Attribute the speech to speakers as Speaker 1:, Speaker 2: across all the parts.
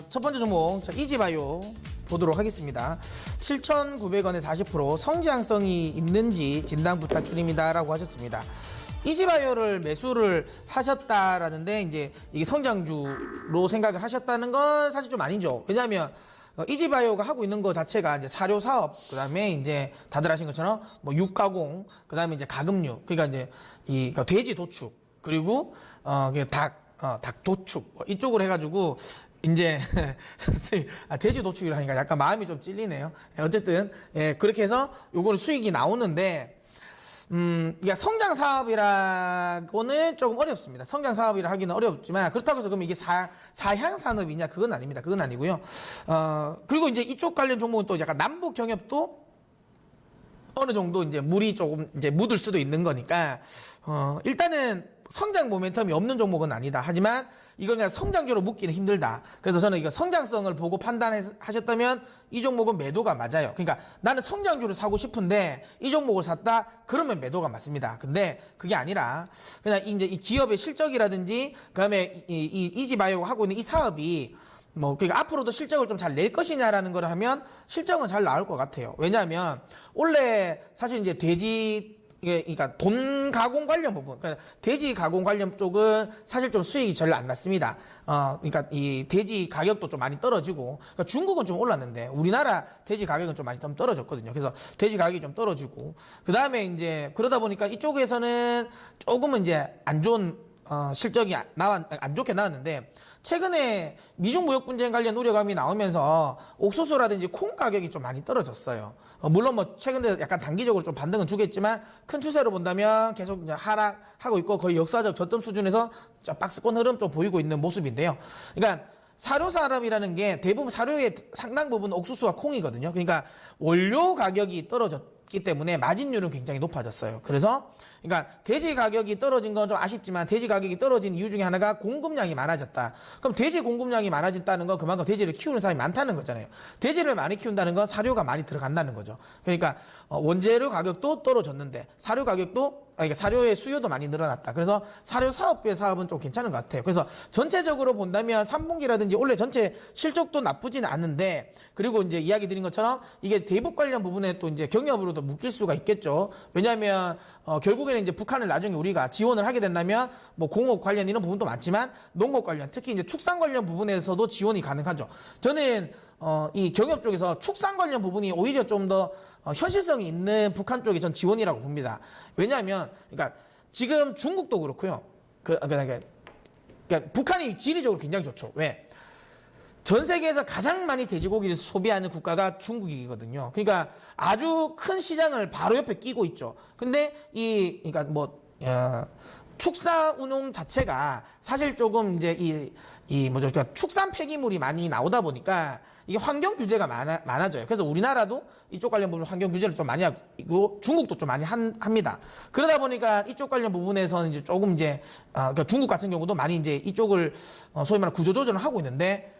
Speaker 1: 첫 번째 종목 이지바이오 보도록 하겠습니다. 7,900원에 40% 성장성이 있는지 진단 부탁드립니다 라고 하셨습니다. 이지바이오를 매수를 하셨다라는데 이제 이게 성장주로 생각을 하셨다는 건 사실 좀 아니죠. 왜냐하면 이지바이오가 하고 있는 것 자체가 이제 사료 사업, 그다음에 이제 다들 아신 것처럼 뭐 육가공, 그다음에 이제 가금류, 그러니까 이제 이 돼지 도축, 그리고 닭 도축 이쪽으로 해가지고 이제 돼지 도축이라 하니까 약간 마음이 좀 찔리네요. 어쨌든 그렇게 해서 요거는 수익이 나오는데 이게 성장 사업이라고는 조금 어렵습니다. 성장 사업이라 하기는 어렵지만 그렇다고 해서 그러면 이게 사향 산업이냐 그건 아닙니다. 그건 아니고요. 그리고 이제 이쪽 관련 종목은 또 약간 남북 경협도 어느 정도 이제 물이 조금 이제 묻을 수도 있는 거니까 일단은 성장 모멘텀이 없는 종목은 아니다. 하지만 이걸 그냥 성장주로 묶기는 힘들다. 그래서 저는 이거 성장성을 보고 판단하셨다면 이 종목은 매도가 맞아요. 그러니까 나는 성장주를 사고 싶은데 이 종목을 샀다? 그러면 매도가 맞습니다. 근데 그게 아니라 그냥 이제 이 기업의 실적이라든지 그다음에 이 이지바이오가 하고 있는 이 사업이 그러니까 앞으로도 실적을 좀 잘 낼 것이냐라는 걸 하면 실적은 잘 나올 것 같아요. 왜냐하면 원래 사실 이제 그러니까 돈 가공 관련 부분, 그러니까 돼지 가공 관련 쪽은 사실 좀 수익이 별로 안 났습니다. 그러니까 이 돼지 가격도 좀 많이 떨어지고, 그러니까 중국은 좀 올랐는데 우리나라 돼지 가격은 좀 많이 좀 떨어졌거든요. 그래서 돼지 가격이 좀 떨어지고, 그 다음에 이제 그러다 보니까 이쪽에서는 조금은 이제 안 좋은 실적이 안 좋게 나왔는데, 최근에 미중 무역 분쟁 관련 우려감이 나오면서 옥수수라든지 콩 가격이 좀 많이 떨어졌어요. 물론 뭐 최근에 약간 단기적으로 좀 반등은 주겠지만 큰 추세로 본다면 계속 이제 하락하고 있고 거의 역사적 저점 수준에서 박스권 흐름 좀 보이고 있는 모습인데요. 그러니까 사료 산업이라는 게 대부분 사료의 상당 부분 옥수수와 콩이거든요. 그러니까 원료 가격이 떨어졌기 때문에 마진율은 굉장히 높아졌어요. 그래서 그러니까 돼지 가격이 떨어진 건 좀 아쉽지만 돼지 가격이 떨어진 이유 중에 하나가 공급량이 많아졌다. 그럼 돼지 공급량이 많아졌다는 건 그만큼 돼지를 키우는 사람이 많다는 거잖아요. 돼지를 많이 키운다는 건 사료가 많이 들어간다는 거죠. 그러니까 원재료 가격도 떨어졌는데 사료 가격도 사료의 수요도 많이 늘어났다. 그래서 사료 사업부의 사업은 좀 괜찮은 것 같아요. 그래서 전체적으로 본다면 3분기라든지 올해 전체 실적도 나쁘지는 않은데, 그리고 이제 이야기 드린 것처럼 이게 대북 관련 부분에 또 이제 경협으로도 묶일 수가 있겠죠. 왜냐하면 결국에는 이제 북한을 나중에 우리가 지원을 하게 된다면 뭐 공업 관련 이런 부분도 많지만 농업 관련, 특히 이제 축산 관련 부분에서도 지원이 가능하죠. 저는 이 경협 쪽에서 축산 관련 부분이 오히려 좀 더 현실성이 있는 북한 쪽의 전 지원이라고 봅니다. 왜냐하면 그러니까 지금 중국도 그렇고요. 그러니까 북한이 지리적으로 굉장히 좋죠. 왜? 전 세계에서 가장 많이 돼지고기를 소비하는 국가가 중국이거든요. 그러니까 아주 큰 시장을 바로 옆에 끼고 있죠. 근데 축사 운용 자체가 사실 조금 이제 그러니까 축산 폐기물이 많이 나오다 보니까 이게 환경 규제가 많아져요. 그래서 우리나라도 이쪽 관련 부분 환경 규제를 좀 많이 하고 중국도 좀 많이 합니다. 그러다 보니까 이쪽 관련 부분에서는 이제 조금 그러니까 중국 같은 경우도 많이 이제 이쪽을 소위 말하는 구조조정을 하고 있는데,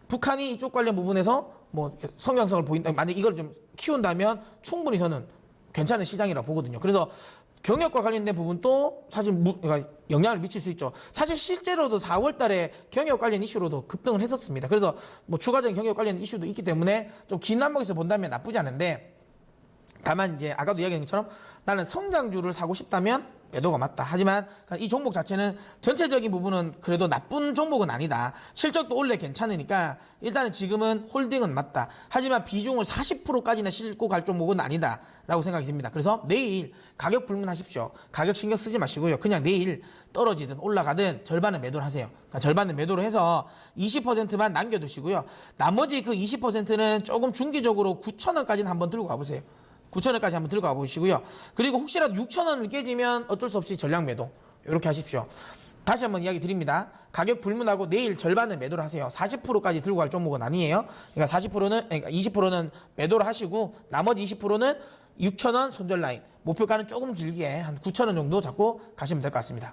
Speaker 1: 북한이 이쪽 관련 부분에서 뭐 성장성을 보인다, 만약 이걸 좀 키운다면 충분히 저는 괜찮은 시장이라고 보거든요. 그래서 경협과 관련된 부분도 사실 그러니까 영향을 미칠 수 있죠. 사실 실제로도 4월 달에 경협 관련 이슈로도 급등을 했었습니다. 그래서 뭐 추가적인 경협 관련 이슈도 있기 때문에 좀 긴 안목에서 본다면 나쁘지 않은데, 다만 이제 아까도 이야기한 것처럼 나는 성장주를 사고 싶다면 매도가 맞다. 하지만 이 종목 자체는 전체적인 부분은 그래도 나쁜 종목은 아니다. 실적도 원래 괜찮으니까 일단은 지금은 홀딩은 맞다. 하지만 비중을 40%까지나 싣고 갈 종목은 아니다 라고 생각이 듭니다. 그래서 내일 가격 불문하십시오. 가격 신경 쓰지 마시고요. 그냥 내일 떨어지든 올라가든 절반은 매도를 하세요. 그러니까 절반은 매도를 해서 20%만 남겨두시고요. 나머지 그 20%는 조금 중기적으로 9,000원까지는 한번 들고 가보세요. 9,000원까지 한번 들고 가보시고요. 그리고 혹시라도 6,000원을 깨지면 어쩔 수 없이 전량 매도 이렇게 하십시오. 다시 한번 이야기 드립니다. 가격 불문하고 내일 절반은 매도를 하세요. 40%까지 들고 갈 종목은 아니에요. 그러니까 20%는 매도를 하시고 나머지 20%는 6,000원 손절 라인, 목표가는 조금 길게 한 9,000원 정도 잡고 가시면 될 것 같습니다.